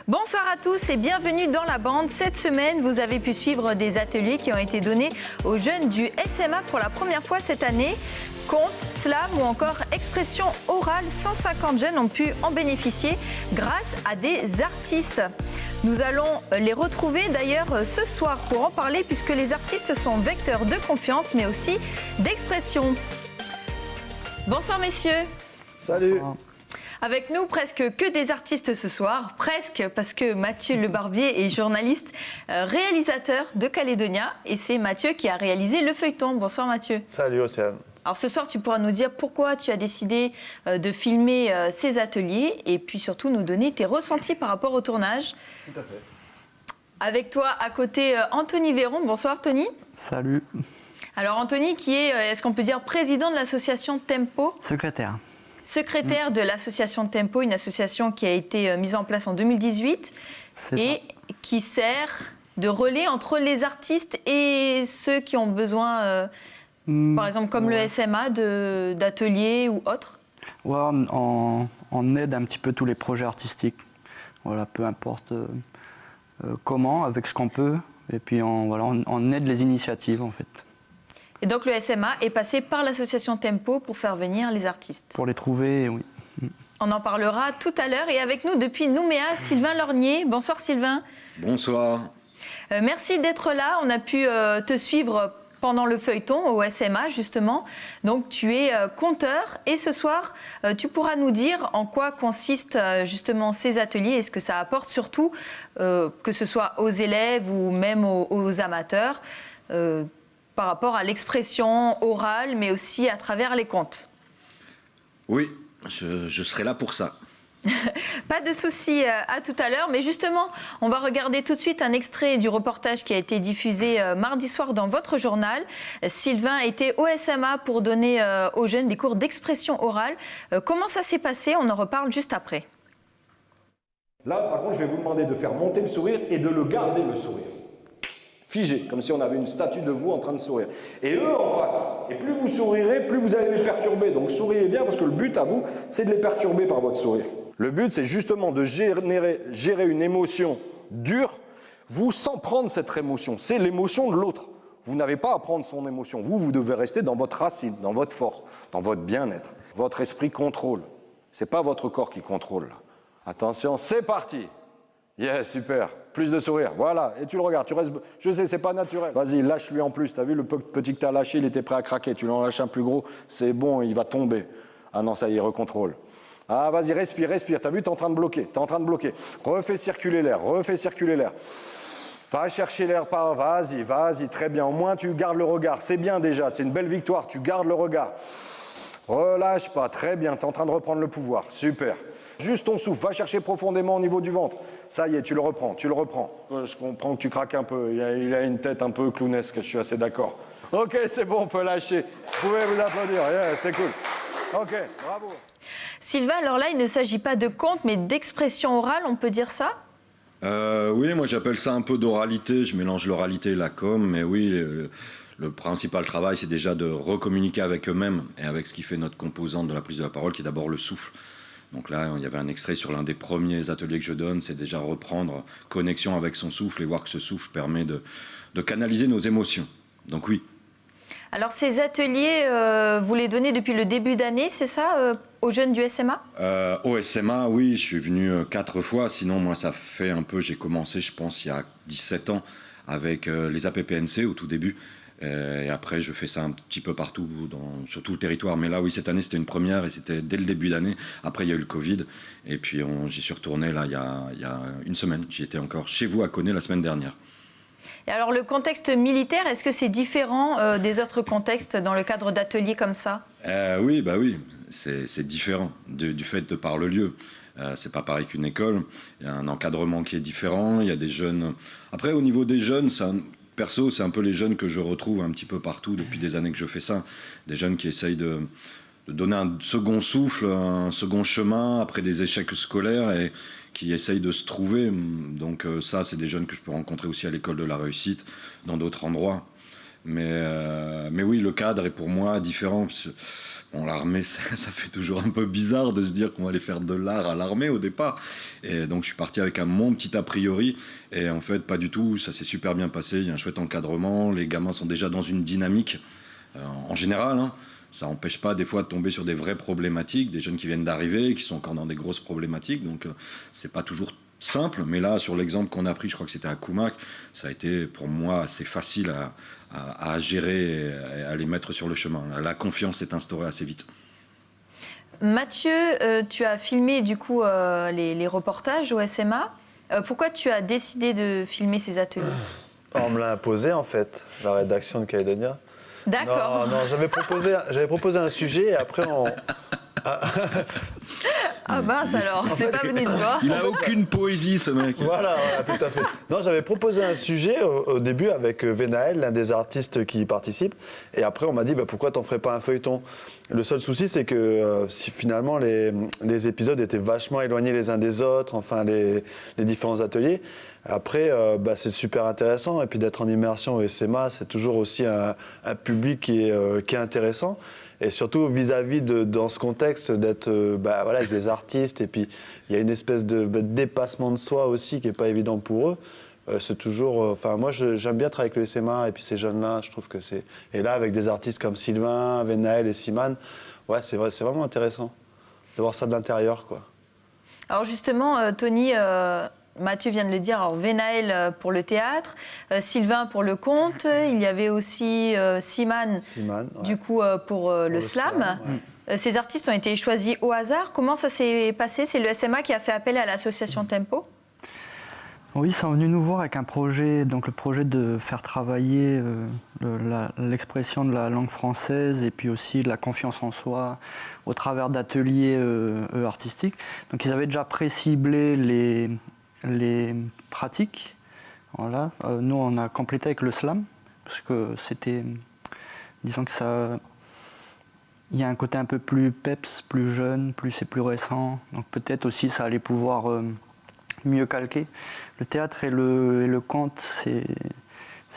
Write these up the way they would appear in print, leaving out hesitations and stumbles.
Bonsoir à tous et bienvenue dans la bande. Cette semaine, vous avez pu suivre des ateliers qui ont été donnés aux jeunes du SMA pour la première fois cette année. Conte, slam ou encore expression orale, 150 jeunes ont pu en bénéficier grâce à des artistes. Nous allons les retrouver d'ailleurs ce soir pour en parler puisque les artistes sont vecteurs de confiance mais aussi d'expression. Bonsoir messieurs. Salut. Bonsoir. Avec nous, presque que des artistes ce soir, presque parce que Mathieu Lebarbier est journaliste, réalisateur de Calédonia et c'est Mathieu qui a réalisé le feuilleton. Bonsoir Mathieu. Salut Océane. Alors ce soir, tu pourras nous dire pourquoi tu as décidé de filmer ces ateliers et puis surtout nous donner tes ressentis par rapport au tournage. Tout à fait. Avec toi à côté, Anthony Véron. Bonsoir Tony. Salut. Alors Anthony qui est, est-ce qu'on peut dire, président de l'association Tempo ? Secrétaire de l'association Tempo, une association qui a été mise en place en 2018 et qui sert de relais entre les artistes et ceux qui ont besoin, par exemple comme le SMA, d'ateliers ou autres. Ouais, on aide un petit peu tous les projets artistiques. Voilà, peu importe comment, avec ce qu'on peut. Et puis on aide les initiatives en fait. Et donc le SMA est passé par l'association Tempo pour faire venir les artistes. Pour les trouver, oui. On en parlera tout à l'heure. Et avec nous depuis Nouméa, Sylvain Lornier. Bonsoir Sylvain. Bonsoir. Merci d'être là. On a pu te suivre pendant le feuilleton au SMA justement. Donc tu es conteur et ce soir tu pourras nous dire en quoi consistent justement ces ateliers et ce que ça apporte surtout que ce soit aux élèves ou même aux amateurs. Par rapport à l'expression orale, mais aussi à travers les contes. Oui, je serai là pour ça. Pas de souci, à tout à l'heure. Mais justement, on va regarder tout de suite un extrait du reportage qui a été diffusé mardi soir dans votre journal. Sylvain était au SMA pour donner aux jeunes des cours d'expression orale. Comment ça s'est passé? On en reparle juste après. Là, par contre, je vais vous demander de faire monter le sourire et de le garder, le sourire. Figé, comme si on avait une statue de vous en train de sourire. Et eux en face. Et plus vous sourirez, plus vous allez les perturber. Donc souriez bien parce que le but à vous, c'est de les perturber par votre sourire. Le but, c'est justement de gérer une émotion dure, vous sans prendre cette émotion. C'est l'émotion de l'autre. Vous n'avez pas à prendre son émotion. Vous devez rester dans votre racine, dans votre force, dans votre bien-être. Votre esprit contrôle. C'est pas votre corps qui contrôle. Attention, c'est parti. Yeah, super. Plus de sourire. Voilà. Et tu le regardes. Tu restes. Je sais, c'est pas naturel. Vas-y, lâche-lui en plus. T'as vu le petit que t'as lâché, il était prêt à craquer. Tu l'en lâches un plus gros. C'est bon, il va tomber. Ah non, ça y est, recontrôle. Ah, vas-y, respire, respire. T'as vu, t'es en train de bloquer. T'es en train de bloquer. Refais circuler l'air. Refais circuler l'air. Va chercher l'air par. Vas-y, vas-y. Très bien. Au moins, tu gardes le regard. C'est bien déjà. C'est une belle victoire. Tu gardes le regard. Relâche pas. Très bien. T'es en train de reprendre le pouvoir. Super. Juste ton souffle, va chercher profondément au niveau du ventre. Ça y est, tu le reprends, tu le reprends. Je comprends que tu craques un peu, il a une tête un peu clownesque, je suis assez d'accord. Ok, c'est bon, on peut lâcher. Vous pouvez vous applaudir, yeah, c'est cool. Ok, bravo. Sylvain, alors là, il ne s'agit pas de conte, mais d'expression orale, on peut dire ça ? Oui, moi j'appelle ça un peu d'oralité, je mélange l'oralité et la com, mais oui, le principal travail, c'est déjà de recommuniquer avec eux-mêmes et avec ce qui fait notre composante de la prise de la parole, qui est d'abord le souffle. Donc là, il y avait un extrait sur l'un des premiers ateliers que je donne, c'est déjà reprendre connexion avec son souffle et voir que ce souffle permet de canaliser nos émotions. Donc oui. Alors ces ateliers, vous les donnez depuis le début d'année, c'est ça, aux jeunes du SMA ? Au SMA, oui, je suis venu 4 fois. Sinon, moi, ça fait un peu, j'ai commencé, je pense, il y a 17 ans avec les APPNC au tout début. Et après, je fais ça un petit peu partout, sur tout le territoire. Mais là, oui, cette année, c'était une première et c'était dès le début d'année. Après, il y a eu le Covid. Et puis, j'y suis retourné, là, il y a une semaine. J'y étais encore chez vous à Coné la semaine dernière. Et alors, le contexte militaire, est-ce que c'est différent des autres contextes dans le cadre d'ateliers comme ça ? Oui, bah oui, c'est différent du fait de par le lieu. C'est pas pareil qu'une école. Il y a un encadrement qui est différent. Il y a des jeunes. Après, au niveau des jeunes, perso, c'est un peu les jeunes que je retrouve un petit peu partout depuis des années que je fais ça. Des jeunes qui essayent de donner un second souffle, un second chemin après des échecs scolaires et qui essayent de se trouver. Donc ça, c'est des jeunes que je peux rencontrer aussi à l'école de la réussite, dans d'autres endroits. Mais oui, le cadre est pour moi différent. Bon, l'armée, ça fait toujours un peu bizarre de se dire qu'on va aller faire de l'art à l'armée au départ. Et donc, je suis parti avec mon petit a priori. Et en fait, pas du tout. Ça s'est super bien passé. Il y a un chouette encadrement. Les gamins sont déjà dans une dynamique. En général, hein, ça n'empêche pas des fois de tomber sur des vraies problématiques. Des jeunes qui viennent d'arriver, qui sont encore dans des grosses problématiques. Donc, c'est pas toujours simple. Mais là, sur l'exemple qu'on a pris, je crois que c'était à Koumak, ça a été pour moi assez facile à gérer et à les mettre sur le chemin. La confiance s'est instaurée assez vite. Mathieu, tu as filmé du coup les reportages au SMA. Pourquoi tu as décidé de filmer ces ateliers? On me l'a imposé en fait, la rédaction de Calédonia. D'accord. Non, j'avais proposé un sujet et après on... Ah mince alors, c'est pas venu de toi. Il n'a aucune poésie, ce mec. Voilà, tout à fait. Non, j'avais proposé un sujet au début avec Venael, l'un des artistes qui y participe. Et après, on m'a dit, pourquoi t'en ferais pas un feuilleton? Le seul souci, c'est que si finalement les épisodes étaient vachement éloignés les uns des autres, enfin les différents ateliers. Après, c'est super intéressant. Et puis d'être en immersion au SMA, c'est toujours aussi un public qui est intéressant. Et surtout vis-à-vis dans ce contexte d'être avec des artistes. Et puis il y a une espèce de dépassement de soi aussi qui n'est pas évident pour eux. C'est toujours... moi, j'aime bien travailler avec le SMA et puis ces jeunes-là, je trouve que c'est... Et là, avec des artistes comme Sylvain, Venael et Simane, ouais, c'est vraiment intéressant de voir ça de l'intérieur, quoi. Alors justement, Tony... Mathieu vient de le dire, alors Venael pour le théâtre, Sylvain pour le conte, il y avait aussi Simane, ouais. Du coup pour le slam. Ouais. Ces artistes ont été choisis au hasard. Comment ça s'est passé? C'est le SMA qui a fait appel à l'association Tempo? Oui, ils sont venus nous voir avec un projet, donc le projet de faire travailler l'expression de la langue française et puis aussi de la confiance en soi au travers d'ateliers artistiques. Donc ils avaient déjà pré-ciblé les pratiques. Voilà. Nous, on a complété avec le slam, parce que c'était, disons que ça, il y a un côté un peu plus peps, plus jeune, c'est plus récent, donc peut-être aussi ça allait pouvoir mieux calquer. Le théâtre et le conte, c'est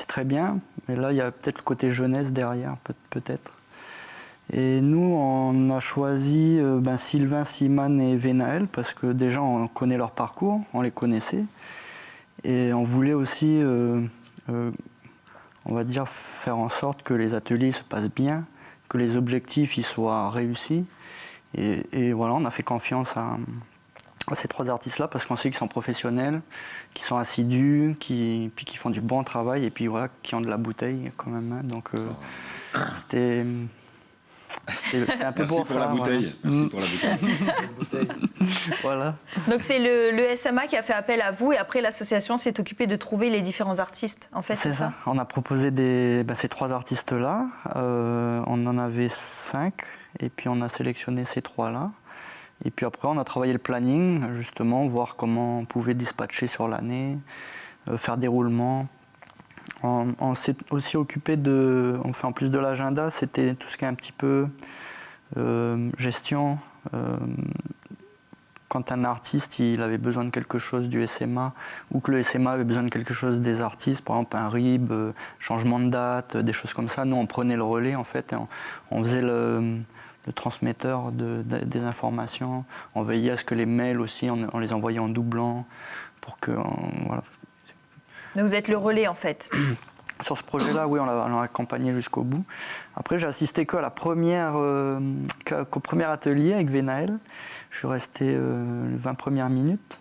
très bien, mais là, il y a peut-être le côté jeunesse derrière, peut-être. Et nous, on a choisi Sylvain, Simane et Venael parce que déjà, on connaît leur parcours, on les connaissait. Et on voulait aussi, on va dire, faire en sorte que les ateliers se passent bien, que les objectifs y soient réussis. Et voilà, on a fait confiance à ces trois artistes-là parce qu'on sait qu'ils sont professionnels, qu'ils sont assidus, puis qu'ils font du bon travail et puis voilà, qui ont de la bouteille quand même. Hein. Donc c'était un peu Merci pour la bouteille. Voilà. Merci pour la bouteille. Voilà. Donc c'est le SMA qui a fait appel à vous et après l'association s'est occupée de trouver les différents artistes. En fait, c'est ça. On a proposé ces trois artistes-là. On en avait 5 et puis on a sélectionné ces trois-là. Et puis après, on a travaillé le planning, justement, voir comment on pouvait dispatcher sur l'année, faire des roulements. On s'est aussi occupé en plus de l'agenda, c'était tout ce qui est un petit peu gestion. Quand un artiste il avait besoin de quelque chose du SMA ou que le SMA avait besoin de quelque chose des artistes, par exemple un RIB, changement de date, des choses comme ça, nous on prenait le relais en fait et on faisait le transmetteur des informations, on veillait à ce que les mails aussi, on les envoyait en doublant pour que... voilà. Donc vous êtes le relais en fait. Sur ce projet-là, oui, on l'a accompagné jusqu'au bout. Après, j'ai assisté qu'au premier atelier avec Venael. Je suis resté les 20 premières minutes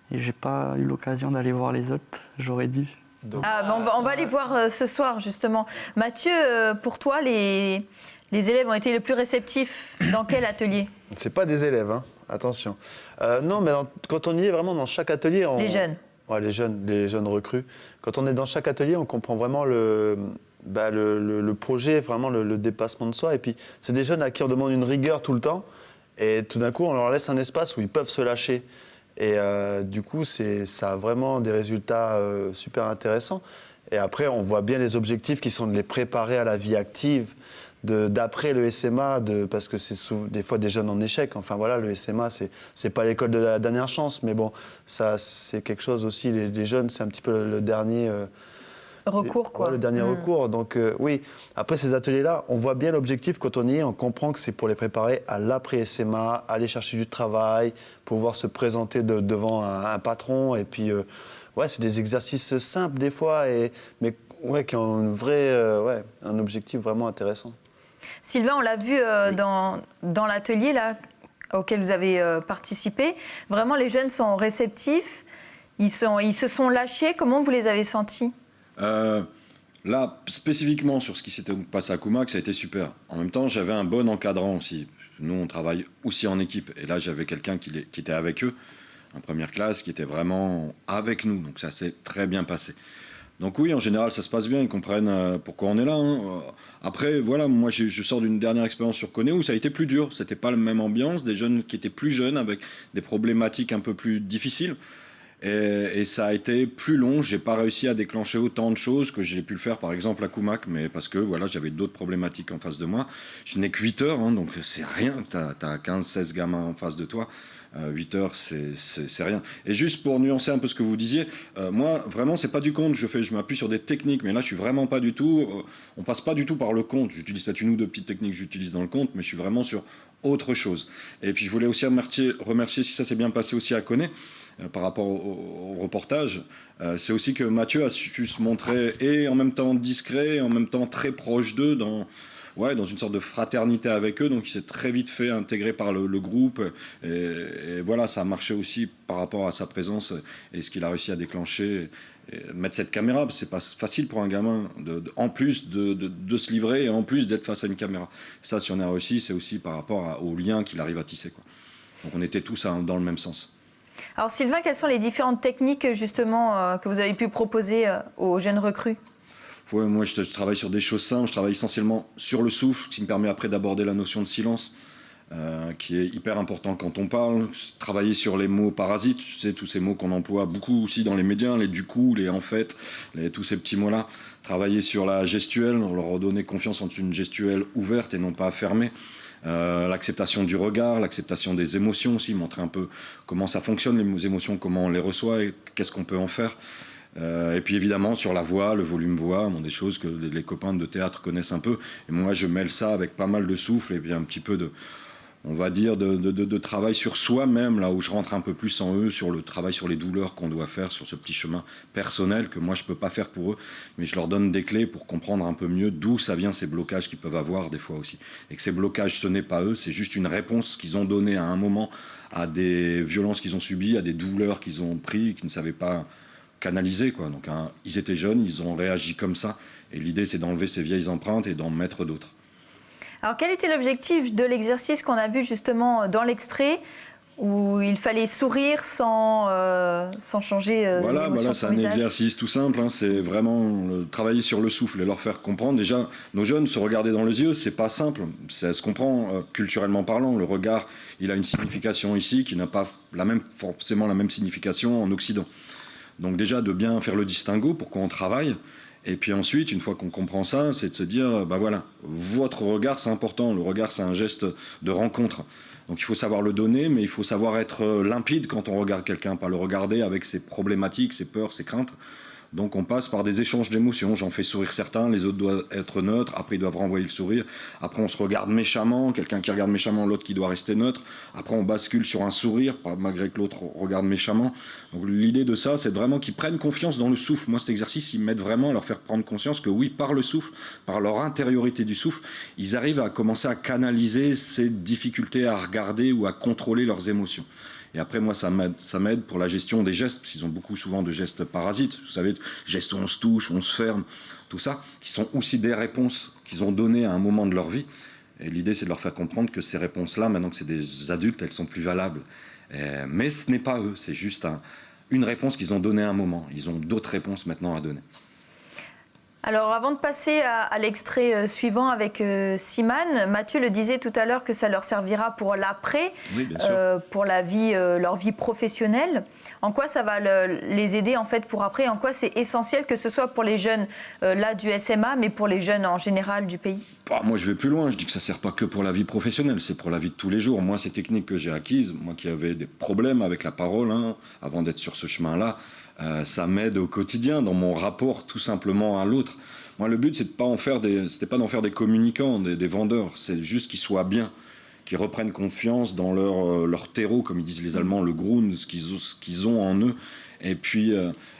et j'ai pas eu l'occasion d'aller voir les autres. J'aurais dû. On va aller voir ce soir justement. Mathieu, pour toi, les élèves ont été les plus réceptifs dans quel atelier? C'est pas des élèves, hein. Attention. Non, mais quand on y est vraiment dans chaque atelier... Les jeunes. Ouais, les jeunes recrues. Quand on est dans chaque atelier, on comprend vraiment le projet, vraiment le dépassement de soi. Et puis, c'est des jeunes à qui on demande une rigueur tout le temps. Et tout d'un coup, on leur laisse un espace où ils peuvent se lâcher. Et du coup, ça a vraiment des résultats super intéressants. Et après, on voit bien les objectifs qui sont de les préparer à la vie active, d'après le SMA, parce que c'est des fois des jeunes en échec. Enfin voilà, le SMA, c'est pas l'école de la dernière chance, mais bon, ça c'est quelque chose aussi. Les jeunes, c'est un petit peu le dernier recours, quoi. Ouais, le dernier recours. Donc oui, après ces ateliers-là, on voit bien l'objectif quand on y est, on comprend que c'est pour les préparer à l'après-SMA, aller chercher du travail, pouvoir se présenter devant un patron. Et puis, ouais, c'est des exercices simples des fois, mais ouais, qui ont un objectif vraiment intéressant. Sylvain, on l'a vu dans l'atelier là, auquel vous avez participé. Vraiment, les jeunes sont réceptifs, ils se sont lâchés. Comment vous les avez sentis ? Là, spécifiquement sur ce qui s'était passé à Koumak, ça a été super. En même temps, j'avais un bon encadrant aussi. Nous, on travaille aussi en équipe. Et là, j'avais quelqu'un qui était avec eux, en première classe, qui était vraiment avec nous. Donc ça s'est très bien passé. Donc oui, en général, ça se passe bien. Ils comprennent pourquoi on est là. Hein. Après, voilà, moi, je sors d'une dernière expérience sur Koné où ça a été plus dur. C'était pas la même ambiance. Des jeunes qui étaient plus jeunes, avec des problématiques un peu plus difficiles. Et ça a été plus long. J'ai pas réussi à déclencher autant de choses que j'ai pu le faire, par exemple, à Koumak, mais parce que voilà, j'avais d'autres problématiques en face de moi. Je n'ai que 8 heures, hein, donc c'est rien. T'as 15-16 gamins en face de toi. 8 heures, c'est rien. Et juste pour nuancer un peu ce que vous disiez, moi, vraiment, c'est pas du compte. Je m'appuie sur des techniques, mais là, je suis vraiment pas du tout. On passe pas du tout par le compte. J'utilise peut-être une ou deux petites techniques que j'utilise dans le compte, mais je suis vraiment sur autre chose. Et puis, je voulais aussi remercier si ça s'est bien passé aussi à Koné. Par rapport au reportage, c'est aussi que Mathieu a su se montrer et en même temps discret, et en même temps très proche d'eux, dans une sorte de fraternité avec eux. Donc il s'est très vite fait intégrer par le groupe. Et voilà, ça a marché aussi par rapport à sa présence et ce qu'il a réussi à déclencher. Et mettre cette caméra, c'est pas facile pour un gamin, en plus de se livrer et en plus d'être face à une caméra. Ça, si on a réussi, c'est aussi par rapport au lien qu'il arrive à tisser, quoi. Donc on était tous dans le même sens. Alors Sylvain, quelles sont les différentes techniques justement que vous avez pu proposer aux jeunes recrues ? Ouais, moi, je travaille sur des choses simples. Je travaille essentiellement sur le souffle, qui me permet après d'aborder la notion de silence, qui est hyper important quand on parle. Travailler sur les mots parasites, tu sais, tous ces mots qu'on emploie beaucoup aussi dans les médias, les du coup, les en fait, tous ces petits mots-là. Travailler sur la gestuelle, leur redonner confiance en une gestuelle ouverte et non pas fermée. L'acceptation du regard, l'acceptation des émotions aussi, montrer un peu comment ça fonctionne, les émotions, comment on les reçoit et qu'est-ce qu'on peut en faire. Et puis évidemment sur la voix, le volume voix, des choses que les copains de théâtre connaissent un peu. Et moi je mêle ça avec pas mal de souffle et puis un petit peu de travail sur soi-même, là où je rentre un peu plus en eux, sur le travail sur les douleurs qu'on doit faire, sur ce petit chemin personnel que moi je peux pas faire pour eux, mais je leur donne des clés pour comprendre un peu mieux d'où ça vient ces blocages qu'ils peuvent avoir des fois aussi. Et que ces blocages, ce n'est pas eux, c'est juste une réponse qu'ils ont donnée à un moment à des violences qu'ils ont subies, à des douleurs qu'ils ont pris, qu'ils ne savaient pas canaliser, quoi. Donc ils étaient jeunes, ils ont réagi comme ça, et l'idée c'est d'enlever ces vieilles empreintes et d'en mettre d'autres. Alors, quel était l'objectif de l'exercice qu'on a vu justement dans l'extrait où il fallait sourire sans changer Voilà, d'émotion c'est sur un le visage. exercice tout simple, hein, c'est vraiment travailler sur le souffle et leur faire comprendre. Déjà, nos jeunes, se regarder dans les yeux, c'est pas simple. Ça se comprend culturellement parlant. Le regard, il a une signification ici qui n'a pas forcément la même signification en Occident. Donc déjà, de bien faire le distinguo, pourquoi on travaille. Et puis ensuite, une fois qu'on comprend ça, c'est de se dire, voilà, votre regard, c'est important. Le regard, c'est un geste de rencontre. Donc il faut savoir le donner, mais il faut savoir être limpide quand on regarde quelqu'un, pas le regarder avec ses problématiques, ses peurs, ses craintes. Donc on passe par des échanges d'émotions. J'en fais sourire certains, les autres doivent être neutres, après ils doivent renvoyer le sourire. Après on se regarde méchamment, quelqu'un qui regarde méchamment, l'autre qui doit rester neutre. Après on bascule sur un sourire, malgré que l'autre regarde méchamment. Donc l'idée de ça, c'est vraiment qu'ils prennent confiance dans le souffle. Moi cet exercice, ils m'aident vraiment à leur faire prendre conscience que oui, par le souffle, par leur intériorité du souffle, ils arrivent à commencer à canaliser ces difficultés à regarder ou à contrôler leurs émotions. Et après, moi, ça m'aide pour la gestion des gestes, parce qu'ils ont souvent de gestes parasites. Vous savez, gestes où on se touche, où on se ferme, tout ça, qui sont aussi des réponses qu'ils ont données à un moment de leur vie. Et l'idée, c'est de leur faire comprendre que ces réponses-là, maintenant que c'est des adultes, elles sont plus valables. Mais ce n'est pas eux, c'est juste une réponse qu'ils ont donnée à un moment. Ils ont d'autres réponses maintenant à donner. Alors, avant de passer à l'extrait suivant avec Simane, Mathieu le disait tout à l'heure que ça leur servira pour l'après, oui, bien sûr. pour leur vie professionnelle. En quoi ça va les aider en fait pour après ? En quoi c'est essentiel que ce soit pour les jeunes là du SMA, mais pour les jeunes en général du pays ? Moi, je vais plus loin. Je dis que ça sert pas que pour la vie professionnelle, c'est pour la vie de tous les jours. Moi, ces techniques que j'ai acquises, moi qui avais des problèmes avec la parole, avant d'être sur ce chemin-là, Ça m'aide au quotidien, dans mon rapport tout simplement à l'autre. Moi, le but, c'était pas d'en faire des communicants, des vendeurs. C'est juste qu'ils soient bien, qu'ils reprennent confiance dans leur terreau, comme ils disent les Allemands, le Grund, ce qu'ils ont en eux. Et puis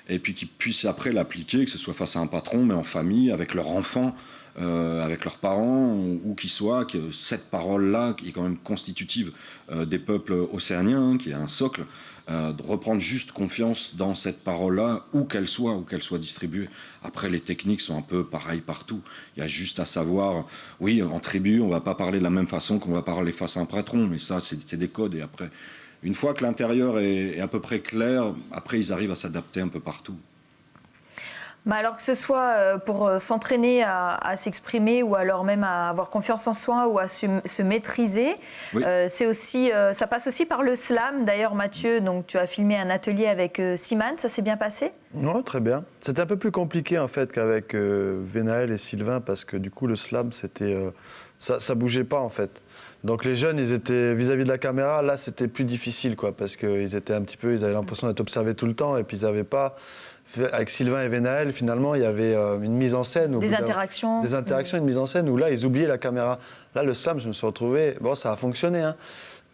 qu'ils puissent après l'appliquer, que ce soit face à un patron, mais en famille, avec leurs enfants, avec leurs parents, où qu'ils soient, que cette parole-là, qui est quand même constitutive des peuples océaniens, qui est un socle, de reprendre juste confiance dans cette parole-là, où qu'elle soit distribuée. Après, les techniques sont un peu pareilles partout. Il y a juste à savoir, oui, en tribu, on ne va pas parler de la même façon qu'on va parler face à un patron, mais ça, c'est des codes. Et après, une fois que l'intérieur est à peu près clair, après, ils arrivent à s'adapter un peu partout. Bah alors que ce soit pour s'entraîner à s'exprimer ou alors même à avoir confiance en soi ou à se maîtriser, oui. C'est aussi, ça passe aussi par le slam. D'ailleurs, Mathieu, donc, tu as filmé un atelier avec Siman, ça s'est bien passé ? Oui, très bien. C'était un peu plus compliqué en fait qu'avec Venaël et Sylvain parce que du coup le slam, ça bougeait pas en fait. Donc les jeunes, ils étaient vis-à-vis de la caméra, là c'était plus difficile quoi, parce qu'ils étaient ils avaient l'impression d'être observés tout le temps et puis ils n'avaient pas... Avec Sylvain et Venaël, finalement, il y avait une mise en scène. Des interactions, une mise en scène où là, ils oubliaient la caméra. Là, le slam, je me suis retrouvé... Bon, ça a fonctionné, hein,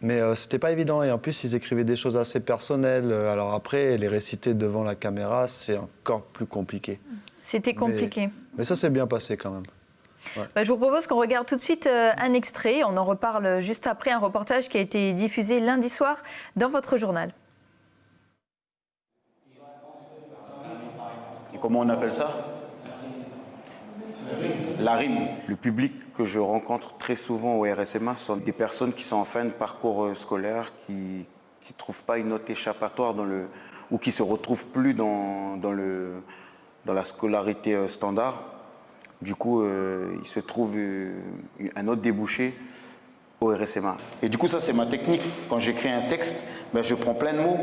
mais c'était pas évident. Et en plus, ils écrivaient des choses assez personnelles. Alors après, les réciter devant la caméra, c'est encore plus compliqué. C'était compliqué. Mais ça s'est bien passé quand même. Ouais. Bah, je vous propose qu'on regarde tout de suite un extrait. On en reparle juste après, un reportage qui a été diffusé lundi soir dans votre journal. Comment on appelle ça? La rime. Le public que je rencontre très souvent au RSMA sont des personnes qui sont en fin de parcours scolaire, qui ne trouvent pas une autre échappatoire ou qui ne se retrouvent plus dans la scolarité standard. Du coup, il se trouve un autre débouché au RSMA. Et du coup, ça, c'est ma technique. Quand j'écris un texte, ben, je prends plein de mots,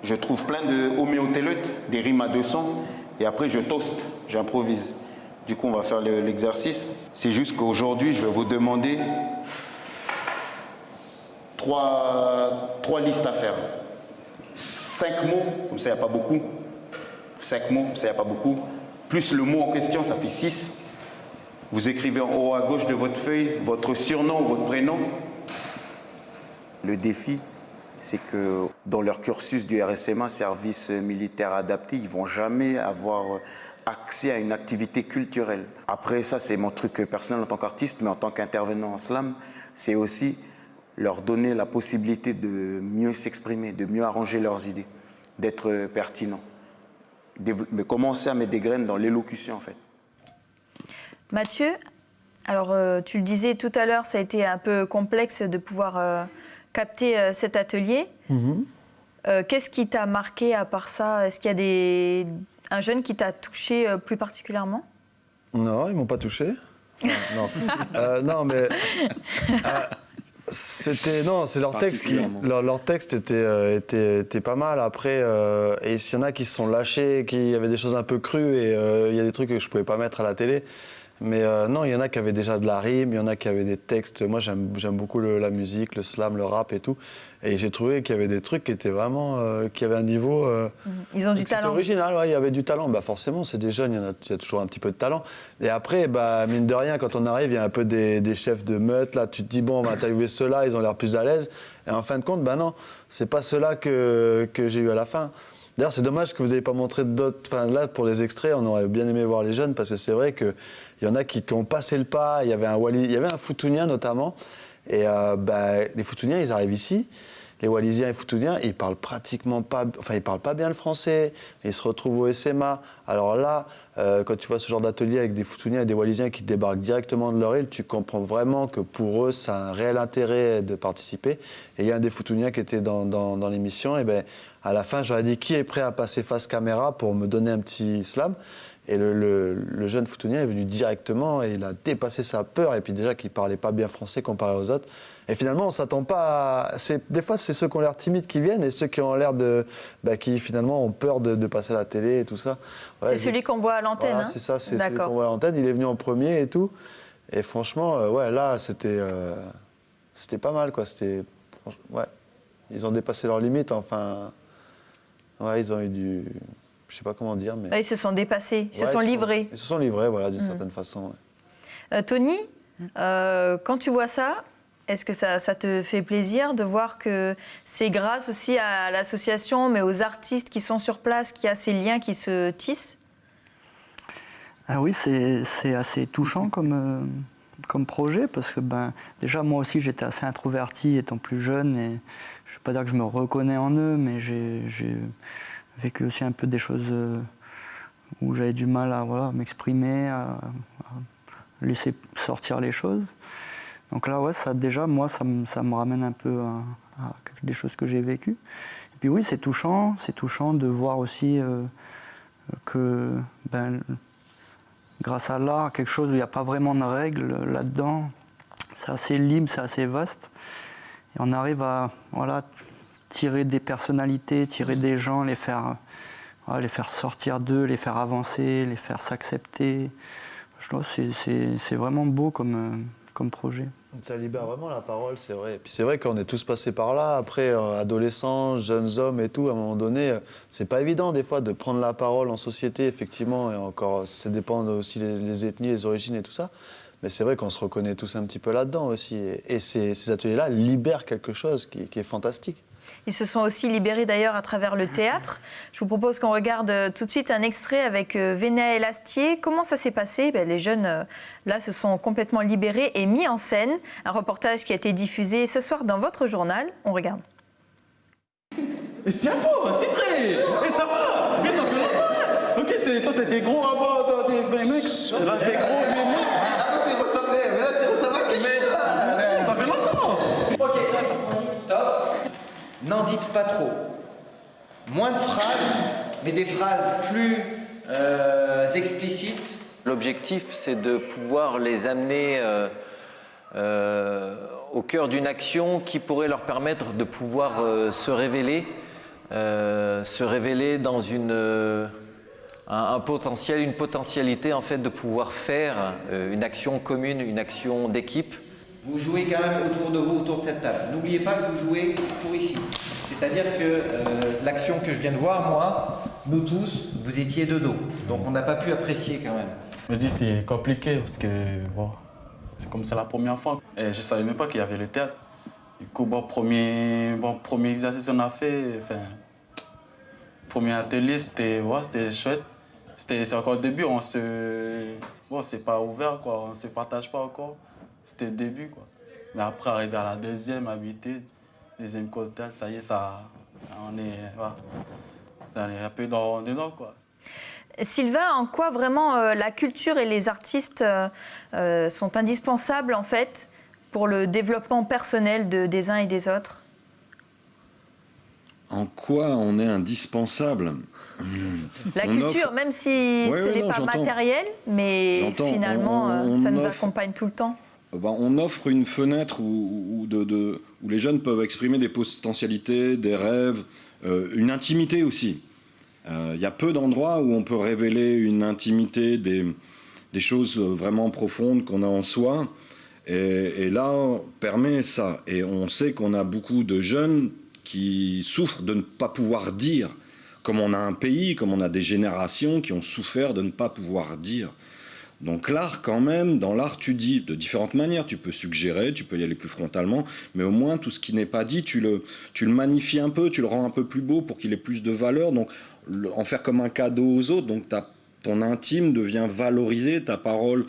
je trouve plein de homéotéleutes, des rimes à 200. Et après, je toast, j'improvise. Du coup, on va faire l'exercice. C'est juste qu'aujourd'hui, je vais vous demander trois listes à faire. 5 mots, comme ça, il n'y a pas beaucoup. 5 mots, comme ça, il n'y a pas beaucoup. Plus le mot en question, ça fait 6. Vous écrivez en haut à gauche de votre feuille votre surnom, votre prénom. Le défi, c'est que dans leur cursus du RSMA, service militaire adapté, ils ne vont jamais avoir accès à une activité culturelle. Après, ça, c'est mon truc personnel en tant qu'artiste, mais en tant qu'intervenant en slam, c'est aussi leur donner la possibilité de mieux s'exprimer, de mieux arranger leurs idées, d'être pertinents. Mais commencer à mettre des graines dans l'élocution, en fait. Mathieu, alors tu le disais tout à l'heure, ça a été un peu complexe de pouvoir... capter cet atelier. Qu'est-ce qui t'a marqué à part ça? Est-ce qu'il y a un jeune qui t'a touché plus particulièrement? Non, ils ne m'ont pas touché. Enfin, non. Non, mais... c'est leur texte leur texte était pas mal. Après, et il y en a qui se sont lâchés, qui avaient des choses un peu crues, et il y a des trucs que je ne pouvais pas mettre à la télé. Mais non, il y en a qui avaient déjà de la rime, il y en a qui avaient des textes. Moi, j'aime beaucoup la musique, le slam, le rap et tout. Et j'ai trouvé qu'il y avait des trucs qui étaient vraiment... qui avaient un niveau... Ils ont du talent. Original, ouais, il y avait du talent. Bah, forcément, c'est des jeunes, il y a toujours un petit peu de talent. Et après, bah, mine de rien, quand on arrive, il y a un peu des chefs de meute. Là, tu te dis, bon, on va interviewer ceux-là, ils ont l'air plus à l'aise. Et en fin de compte, bah non, c'est pas ceux-là que j'ai eu à la fin. D'ailleurs, c'est dommage que vous n'ayez pas montré d'autres... Enfin, là, pour les extraits, on aurait bien aimé voir les jeunes, parce que c'est vrai qu'il y en a qui ont passé le pas. Il y avait un Foutounien, notamment. Et les Foutouniens, ils arrivent ici. Les Wallisiens et Foutouniens, ils parlent pratiquement pas... Enfin, ils parlent pas bien le français. Ils se retrouvent au SMA. Alors là, quand tu vois ce genre d'atelier avec des Foutouniens et des Wallisiens qui débarquent directement de leur île, tu comprends vraiment que pour eux, ça a un réel intérêt de participer. Et il y a un des Foutouniens qui était dans l'émission. Et à la fin, j'aurais dit qui est prêt à passer face caméra pour me donner un petit slam. Et le jeune Foutounien est venu directement et il a dépassé sa peur. Et puis déjà qu'il ne parlait pas bien français comparé aux autres. Et finalement, on ne s'attend pas à... Des fois, c'est ceux qui ont l'air timides qui viennent et ceux qui ont l'air qui finalement ont peur de passer à la télé et tout ça. Ouais, c'est celui qu'on voit à l'antenne, voilà, c'est ça, c'est celui qu'on voit à l'antenne. Il est venu en premier et tout. Et franchement, là, c'était pas mal, quoi. Ils ont dépassé leurs limites, enfin... Ouais, ils ont eu je sais pas comment dire, mais... Là, ils se sont dépassés, ils se Ouais, sont livrés. Ils se sont livrés, voilà, d'une certaine façon. Ouais. Tony, quand tu vois ça, est-ce que ça te fait plaisir de voir que c'est grâce aussi à l'association, mais aux artistes qui sont sur place, qu'il y a ces liens qui se tissent? Ah oui, c'est assez touchant comme projet, parce que déjà moi aussi j'étais assez introverti étant plus jeune, et je ne vais pas dire que je me reconnais en eux, mais j'ai vécu aussi un peu des choses où j'avais du mal à m'exprimer, à laisser sortir les choses. Donc là, ouais, déjà, moi, ça me ramène un peu à des choses que j'ai vécues. Et puis oui, c'est touchant de voir aussi que grâce à l'art, quelque chose où il n'y a pas vraiment de règles là-dedans, c'est assez libre, c'est assez vaste. Et on arrive à tirer des personnalités, tirer des gens, les faire sortir d'eux, les faire avancer, les faire s'accepter. Je trouve que c'est vraiment beau comme projet. Ça libère vraiment la parole, c'est vrai. Et puis c'est vrai qu'on est tous passés par là. Après, adolescents, jeunes hommes et tout, à un moment donné, c'est pas évident des fois de prendre la parole en société, effectivement. Et encore, ça dépend aussi les ethnies, les origines et tout ça. Mais c'est vrai qu'on se reconnaît tous un petit peu là-dedans aussi. Et ces ateliers-là libèrent quelque chose qui est fantastique. Ils se sont aussi libérés d'ailleurs à travers le théâtre. Je vous propose qu'on regarde tout de suite un extrait avec Venaël Astier. Comment ça s'est passé? Les jeunes là se sont complètement libérés et mis en scène. Un reportage qui a été diffusé ce soir dans votre journal. On regarde. Et c'est un beau, c'est vrai. Et ça va. Mais ça fait longtemps. Ok, toi t'es des gros avant, des mecs. Là t'es gros, mais mecs. Mais là ça va, mais ça fait longtemps. Ok, là, stop. N'en dites pas trop. Moins de phrases, mais des phrases plus explicites. L'objectif, c'est de pouvoir les amener au cœur d'une action qui pourrait leur permettre de pouvoir se révéler dans un potentiel, une potentialité en fait de pouvoir faire une action commune, une action d'équipe. Vous jouez quand même autour de vous, autour de cette table. N'oubliez pas que vous jouez pour ici. C'est-à-dire que l'action que je viens de voir, moi, nous tous, vous étiez de dos. Donc on n'a pas pu apprécier quand même. Je me dis c'est compliqué parce que bon, c'est comme c'est la première fois. Et je ne savais même pas qu'il y avait le théâtre. Du coup, premier exercice qu'on a fait, premier atelier, c'était chouette. C'est encore le début, c'est pas ouvert, quoi. On ne se partage pas encore. C'était le début, quoi. Mais après, arriver à la deuxième habitude, deuxième côté, ça y est, on est un peu dedans, quoi. Sylvain, en quoi vraiment la culture et les artistes sont indispensables, en fait, pour le développement personnel des uns et des autres? En quoi on est indispensable? La culture, même si ce n'est pas matériel, mais finalement, ça nous accompagne tout le temps. On offre une fenêtre où les jeunes peuvent exprimer des potentialités, des rêves, une intimité aussi. Il y a peu d'endroits où on peut révéler une intimité, des choses vraiment profondes qu'on a en soi. Et là, on permet ça. Et on sait qu'on a beaucoup de jeunes qui souffrent de ne pas pouvoir dire. Comme on a un pays, comme on a des générations qui ont souffert de ne pas pouvoir dire. Donc l'art, quand même, dans l'art, tu dis de différentes manières. Tu peux suggérer, tu peux y aller plus frontalement, mais au moins, tout ce qui n'est pas dit, tu le magnifies un peu, tu le rends un peu plus beau pour qu'il ait plus de valeur. Donc, en faire comme un cadeau aux autres. Donc, ton intime devient valorisé, ta parole,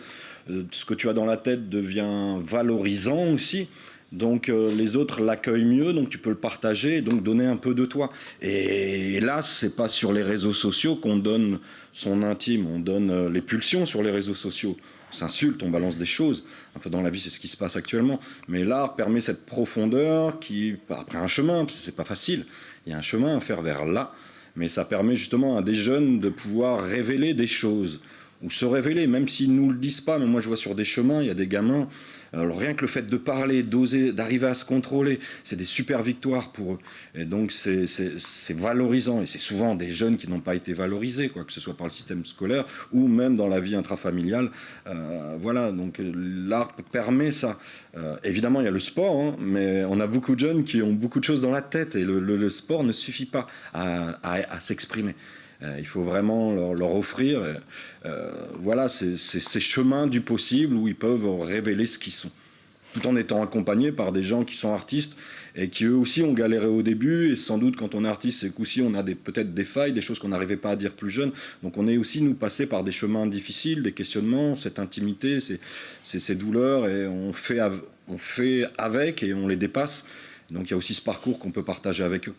ce que tu as dans la tête devient valorisant aussi. Donc les autres l'accueillent mieux, donc tu peux le partager et donc donner un peu de toi. Et là, c'est pas sur les réseaux sociaux qu'on donne son intime, on donne les pulsions sur les réseaux sociaux. On s'insulte, on balance des choses. Un peu dans la vie, c'est ce qui se passe actuellement. Mais l'art permet cette profondeur qui, après un chemin, parce que c'est pas facile, il y a un chemin à faire vers là, mais ça permet justement à des jeunes de pouvoir révéler des choses. Ou se révéler, même s'ils ne nous le disent pas. Mais moi, je vois sur des chemins, il y a des gamins. Alors, rien que le fait de parler, d'oser, d'arriver à se contrôler, c'est des super victoires pour eux. Et donc, c'est valorisant. Et c'est souvent des jeunes qui n'ont pas été valorisés, quoi, que ce soit par le système scolaire ou même dans la vie intrafamiliale. Voilà, donc l'art permet ça. Évidemment, il y a le sport, hein, mais on a beaucoup de jeunes qui ont beaucoup de choses dans la tête. Et le sport ne suffit pas à s'exprimer. Il faut vraiment leur offrir voilà, ces chemins du possible où ils peuvent révéler ce qu'ils sont, tout en étant accompagnés par des gens qui sont artistes et qui eux aussi ont galéré au début, et sans doute quand on est artiste, c'est qu'aussi on a peut-être des failles, des choses qu'on n'arrivait pas à dire plus jeune, donc on est aussi nous passés par des chemins difficiles, des questionnements, cette intimité, ces douleurs, et on fait avec et on les dépasse, donc il y a aussi ce parcours qu'on peut partager avec eux.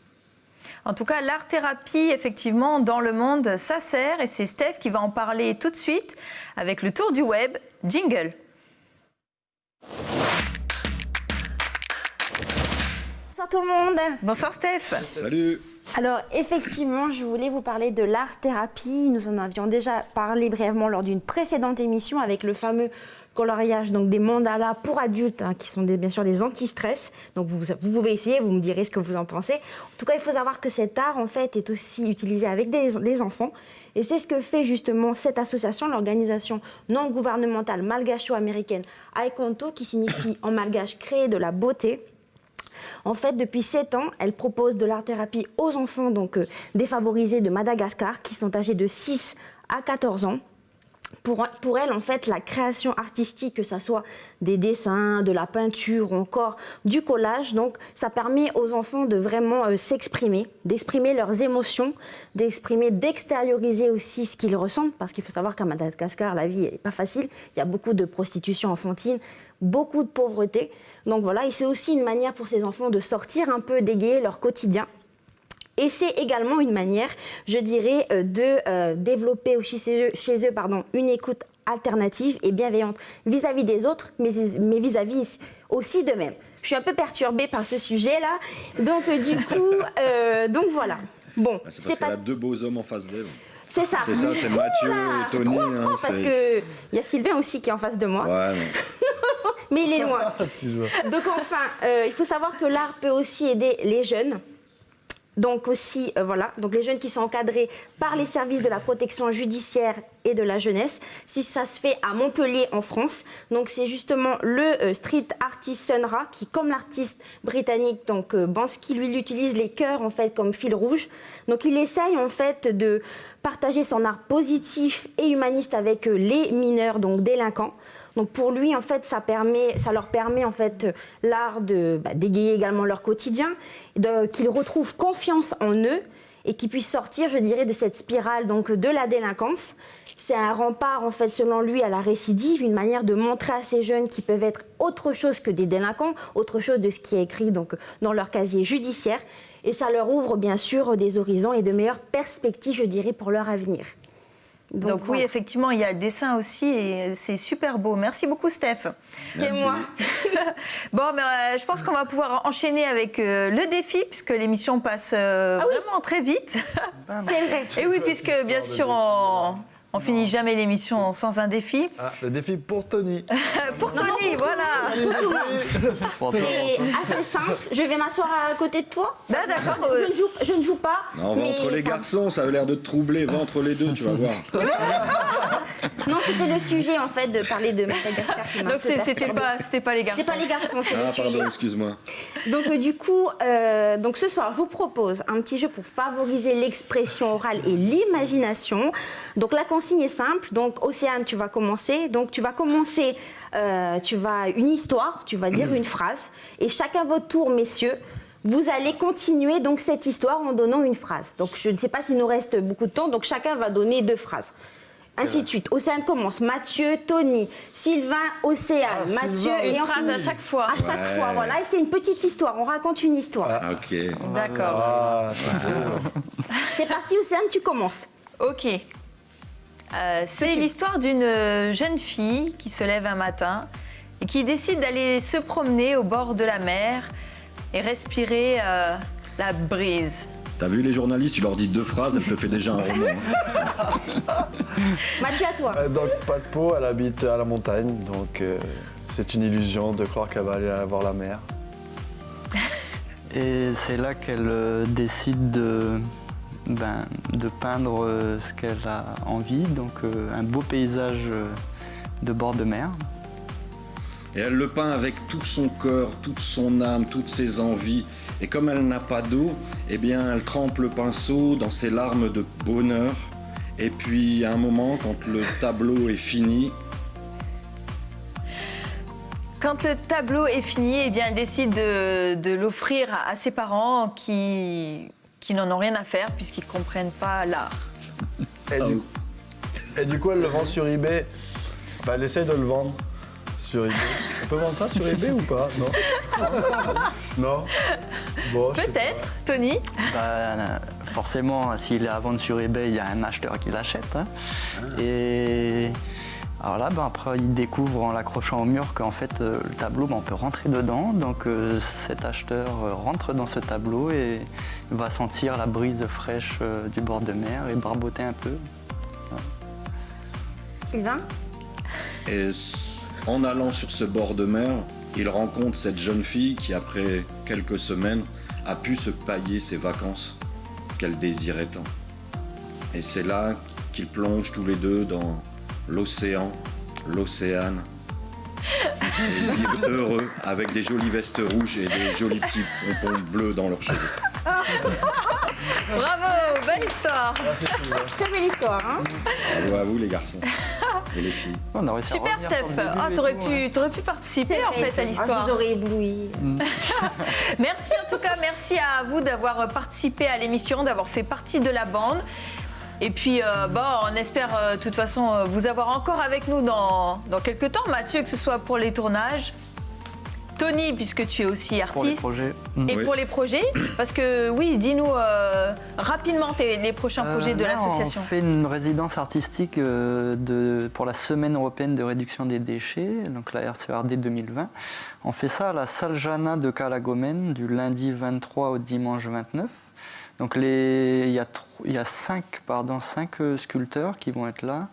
En tout cas, l'art-thérapie, effectivement, dans le monde, ça sert, et c'est Steph qui va en parler tout de suite avec le tour du web. Jingle. Bonsoir tout le monde. Bonsoir Steph. Salut. Alors effectivement, je voulais vous parler de l'art-thérapie. Nous en avions déjà parlé brièvement lors d'une précédente émission avec le fameux coloriage, donc des mandalas pour adultes, hein, qui sont bien sûr des anti-stress. Donc vous pouvez essayer, vous me direz ce que vous en pensez. En tout cas, il faut savoir que cet art en fait est aussi utilisé avec les enfants. Et c'est ce que fait justement cette association, l'organisation non gouvernementale malgacho-américaine Aikonto, qui signifie en malgache créer de la beauté. En fait, depuis 7 ans, elle propose de l'art-thérapie aux enfants donc, défavorisés de Madagascar, qui sont âgés de 6 à 14 ans. Pour elle, en fait, la création artistique, que ce soit des dessins, de la peinture ou encore du collage, donc ça permet aux enfants de vraiment s'exprimer, d'exprimer leurs émotions, d'extérioriser aussi ce qu'ils ressentent, parce qu'il faut savoir qu'à Madagascar, la vie n'est pas facile. Il y a beaucoup de prostitution enfantine, beaucoup de pauvreté. Donc voilà, et c'est aussi une manière pour ces enfants de sortir un peu, d'égayer leur quotidien. Et c'est également une manière, je dirais, de développer aussi chez eux une écoute alternative et bienveillante vis-à-vis des autres, mais vis-à-vis aussi d'eux-mêmes. Je suis un peu perturbée par ce sujet-là, donc du coup, donc voilà. Bon, c'est parce qu'elle a 2 beaux hommes en face d'elle. C'est ça. C'est ça, c'est Mathieu et Tony. Trop, parce qu'il y a Sylvain aussi qui est en face de moi. Ouais, non. Mais il est loin. Donc enfin, il faut savoir que l'art peut aussi aider les jeunes. Donc aussi, voilà, donc les jeunes qui sont encadrés par les services de la protection judiciaire et de la jeunesse. Si ça se fait à Montpellier en France, donc c'est justement le street artist Sun Ra qui, comme l'artiste britannique donc Banksy, lui, il utilise les cœurs en fait comme fil rouge. Donc il essaye en fait de partager son art positif et humaniste avec les mineurs donc délinquants. Donc pour lui, en fait, ça leur permet en fait l'art d'égayer également leur quotidien, qu'ils retrouvent confiance en eux et qu'ils puissent sortir, je dirais, de cette spirale donc de la délinquance. C'est un rempart, en fait, selon lui, à la récidive, une manière de montrer à ces jeunes qu'ils peuvent être autre chose que des délinquants, autre chose de ce qui est écrit donc dans leur casier judiciaire. Et ça leur ouvre bien sûr des horizons et de meilleures perspectives, je dirais, pour leur avenir. Donc oui, effectivement, il y a le dessin aussi et c'est super beau. Merci beaucoup, Steph. C'est moi. Bon, je pense qu'on va pouvoir enchaîner avec le défi, puisque l'émission passe vraiment très vite. C'est vrai. Et oui, puisque bien sûr, on finit jamais l'émission sans un défi. Ah, le défi pour Tony. Pour Tony, voilà. C'est assez simple. Je vais m'asseoir à côté de toi. D'accord. Je ne joue pas. Non, entre les garçons, ça avait l'air de te troubler, va entre les deux, tu vas voir. Non, c'était le sujet en fait de parler de Madagascar. Donc c'était pas les garçons. C'est pas les garçons, c'est le sujet. Pardon, excuse-moi. Donc du coup, donc ce soir, je vous propose un petit jeu pour favoriser l'expression orale et l'imagination. Donc la consigne est simple. Donc Océane, tu vas commencer. Donc tu vas commencer, une histoire, tu vas dire une phrase, et chacun votre tour, messieurs. Vous allez continuer donc cette histoire en donnant une phrase. Donc je ne sais pas s'il nous reste beaucoup de temps, donc chacun va donner 2 phrases. Ainsi de suite. Océane commence. Mathieu, Tony, Sylvain, Océane, Mathieu et et une phrase à chaque fois. À chaque fois, voilà. Et c'est une petite histoire. On raconte une histoire. Ok. D'accord. Ah, C'est parti, Océane, tu commences. Ok. C'est l'histoire d'une jeune fille qui se lève un matin et qui décide d'aller se promener au bord de la mer et respirer la brise. T'as vu les journalistes, tu leur dis 2 phrases, elle te fait déjà un roman. Mathieu, à toi. donc, pas de peau, elle habite à la montagne, donc c'est une illusion de croire qu'elle va aller voir la mer. Et c'est là qu'elle décide de peindre ce qu'elle a envie, donc un beau paysage de bord de mer. Et elle le peint avec tout son cœur, toute son âme, toutes ses envies. Et comme elle n'a pas d'eau, eh bien, elle trempe le pinceau dans ses larmes de bonheur. Et puis, à un moment, quand le tableau est fini, Quand le tableau est fini, eh bien, elle décide de l'offrir à ses parents qui n'en ont rien à faire puisqu'ils ne comprennent pas l'art. Et du coup, elle le vend sur eBay. Enfin, elle essaye de le vendre sur eBay. On peut vendre ça sur eBay ou pas? Non. Non. Bon, je sais Peut-être, Tony. Bah, forcément, s'il est à vendre sur eBay, il y a un acheteur qui l'achète. Hein. Et alors là, après, il découvre en l'accrochant au mur qu'en fait, le tableau, on peut rentrer dedans. Donc cet acheteur rentre dans ce tableau et va sentir la brise fraîche du bord de mer et barboter un peu. Sylvain? et en allant sur ce bord de mer, il rencontre cette jeune fille qui, après quelques semaines, a pu se payer ses vacances qu'elle désirait tant. Et c'est là qu'ils plongent tous les deux dans l'océan, l'océane. Et ils vivent heureux avec des jolies vestes rouges et des jolis petits pompons bleus dans leurs cheveux. Bravo, belle histoire. Très belle histoire, hein? Bravo à vous les garçons et les filles. On a réussi à Super revenir Steph. sur le début Ah, et t'aurais tout, hein. pu participer C'est en vrai, fait à l'histoire. Vous aurez ébloui. Merci en tout cas, merci à vous d'avoir participé à l'émission, d'avoir fait partie de la bande. Et puis, on espère de toute façon vous avoir encore avec nous dans quelques temps. Mathieu, que ce soit pour les tournages, Tony, puisque tu es aussi artiste. Pour les projets. Et Oui. pour les projets, parce que oui, dis-nous rapidement les prochains projets de Là, l'association. On fait une résidence artistique pour la Semaine européenne de réduction des déchets, donc la RCERD 2020. On fait ça à la Salle Jana de Calagomène du lundi 23 au dimanche 29. Donc il y a 5 sculpteurs qui vont être là.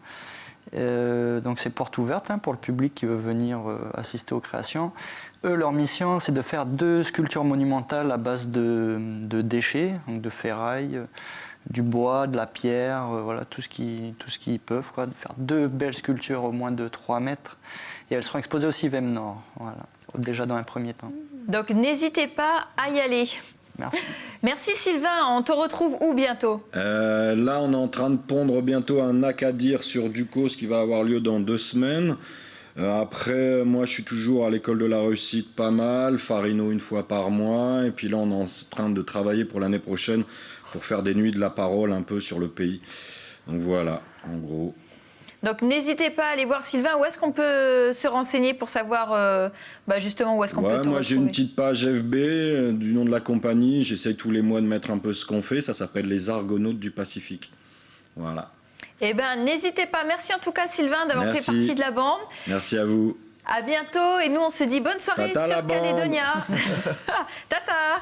Donc c'est porte ouverte pour le public qui veut venir assister aux créations. Eux, leur mission, c'est de faire 2 sculptures monumentales à base de déchets, donc de ferraille, du bois, de la pierre, voilà, tout ce qu'ils peuvent, quoi, de faire 2 belles sculptures au moins de 3 mètres. Et elles seront exposées au CIVEM Nord, voilà, déjà dans un premier temps. Donc n'hésitez pas à y aller. Merci. Merci Sylvain, on te retrouve où bientôt? Là, on est en train de pondre bientôt un Akadir sur Ducos qui va avoir lieu dans 2 semaines. Après, moi, je suis toujours à l'école de la réussite pas mal, Farino 1 fois par mois. Et puis là, on est en train de travailler pour l'année prochaine pour faire des nuits de la parole un peu sur le pays. Donc voilà, en gros. Donc n'hésitez pas à aller voir Sylvain. Où est-ce qu'on peut se renseigner pour savoir justement où est-ce qu'on peut te Moi, j'ai une retrouver? petite page FB du nom de la compagnie. J'essaye tous les mois de mettre un peu ce qu'on fait. Ça s'appelle les Argonautes du Pacifique. Voilà. Eh bien, n'hésitez pas. Merci en tout cas Sylvain d'avoir fait Merci. partie de la bande. Merci à vous. À bientôt et nous on se dit bonne soirée Tata la sur bande. Calédonia. Tata.